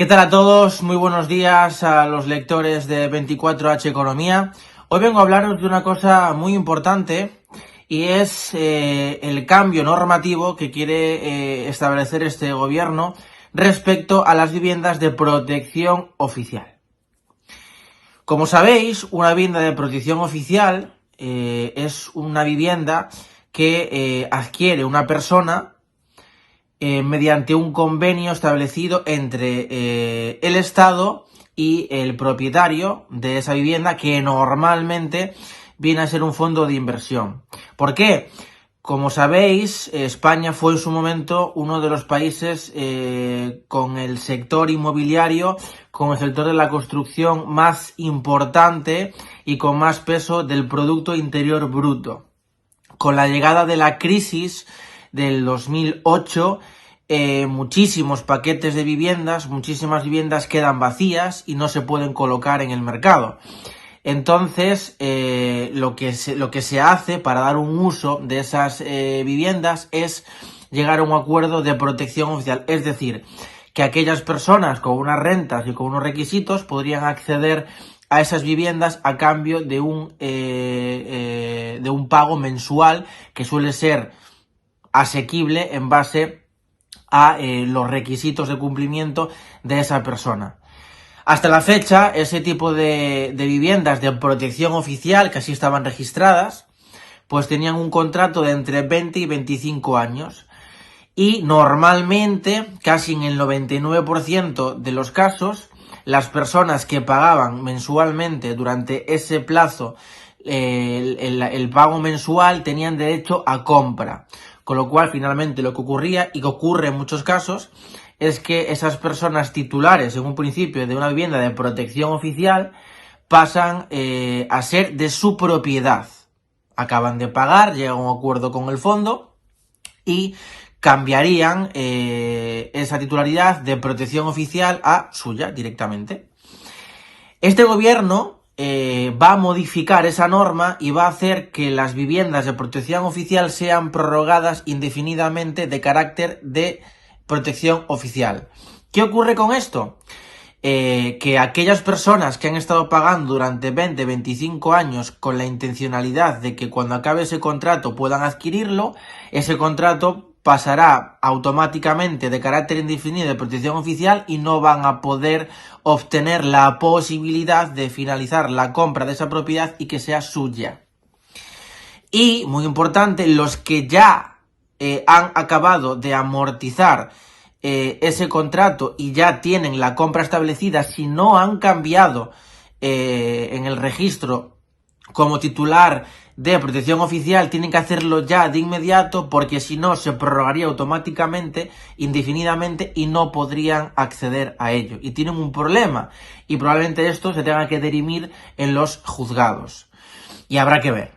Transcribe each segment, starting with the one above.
¿Qué tal a todos? Muy buenos días a los lectores de 24H Economía. Hoy vengo a hablaros de una cosa muy importante y es el cambio normativo que quiere establecer este gobierno respecto a las viviendas de protección oficial. Como sabéis, una vivienda de protección oficial es una vivienda que adquiere una persona mediante un convenio establecido entre el Estado y el propietario de esa vivienda, que normalmente viene a ser un fondo de inversión. ¿Por qué? Como sabéis, España fue en su momento uno de los países con el sector inmobiliario, con el sector de la construcción más importante y con más peso del Producto Interior Bruto. Con la llegada de la crisis del 2008, muchísimos paquetes de viviendas, muchísimas viviendas quedan vacías y no se pueden colocar en el mercado. Entonces, lo que se hace para dar un uso de esas viviendas es llegar a un acuerdo de protección oficial. Es decir, que aquellas personas con unas rentas y con unos requisitos podrían acceder a esas viviendas a cambio de un pago mensual que suele ser asequible en base a los requisitos de cumplimiento de esa persona. Hasta la fecha, ese tipo de viviendas de protección oficial, que así estaban registradas, pues tenían un contrato de entre 20 y 25 años. Y normalmente, casi en el 99% de los casos, las personas que pagaban mensualmente durante ese plazo el pago mensual tenían derecho a compra. Con lo cual, finalmente, lo que ocurría, y que ocurre en muchos casos, es que esas personas titulares, en un principio, de una vivienda de protección oficial, pasan a ser de su propiedad. Acaban de pagar, llega a un acuerdo con el fondo y cambiarían esa titularidad de protección oficial a suya directamente. Este gobierno va a modificar esa norma y va a hacer que las viviendas de protección oficial sean prorrogadas indefinidamente de carácter de protección oficial. ¿Qué ocurre con esto? Que aquellas personas que han estado pagando durante 20-25 años con la intencionalidad de que cuando acabe ese contrato puedan adquirirlo, ese contrato pasará automáticamente de carácter indefinido de protección oficial y no van a poder obtener la posibilidad de finalizar la compra de esa propiedad y que sea suya. Y, muy importante, los que ya han acabado de amortizar ese contrato y ya tienen la compra establecida, si no han cambiado en el registro como titular de protección oficial, tienen que hacerlo ya de inmediato, porque si no se prorrogaría automáticamente, indefinidamente, y no podrían acceder a ello. Y tienen un problema, y probablemente esto se tenga que dirimir en los juzgados. Y habrá que ver.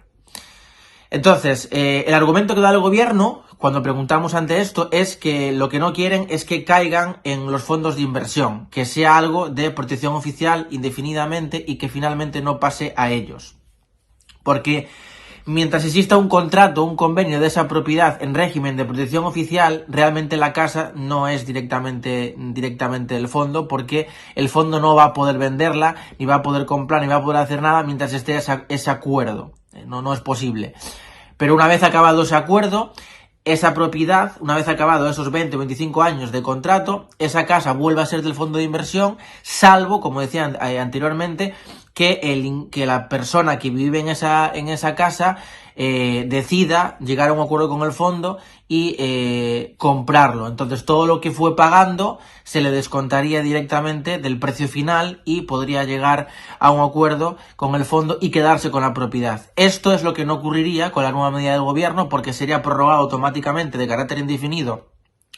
Entonces, el argumento que da el gobierno, cuando preguntamos ante esto, es que lo que no quieren es que caigan en los fondos de inversión, que sea algo de protección oficial indefinidamente y que finalmente no pase a ellos. Porque mientras exista un contrato, un convenio de esa propiedad en régimen de protección oficial, realmente la casa no es directamente el fondo, porque el fondo no va a poder venderla, ni va a poder comprar, ni va a poder hacer nada mientras esté ese acuerdo. No es posible. Pero una vez acabado ese acuerdo, esa propiedad, una vez acabado esos 20 o 25 años de contrato, esa casa vuelve a ser del fondo de inversión, salvo, como decía anteriormente, que la persona que vive en esa casa decida llegar a un acuerdo con el fondo y comprarlo. Entonces todo lo que fue pagando se le descontaría directamente del precio final y podría llegar a un acuerdo con el fondo y quedarse con la propiedad. Esto es lo que no ocurriría con la nueva medida del gobierno, porque sería prorrogado automáticamente de carácter indefinido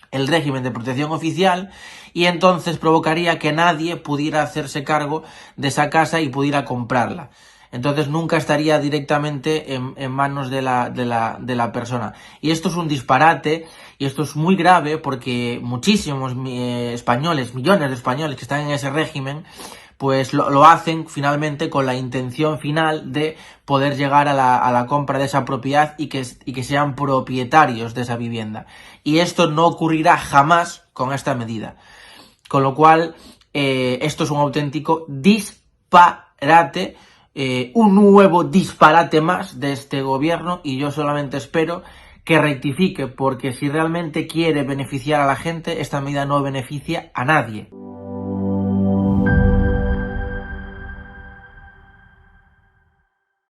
el régimen de protección oficial, y entonces provocaría que nadie pudiera hacerse cargo de esa casa y pudiera comprarla. Entonces nunca estaría directamente en manos de la persona. Y esto es un disparate, y esto es muy grave, porque muchísimos españoles, millones de españoles que están en ese régimen, pues lo hacen finalmente con la intención final de poder llegar a la compra de esa propiedad y que sean propietarios de esa vivienda. Y esto no ocurrirá jamás con esta medida. Con lo cual, esto es un auténtico disparate, un nuevo disparate más de este gobierno, y yo solamente espero que rectifique, porque si realmente quiere beneficiar a la gente, esta medida no beneficia a nadie.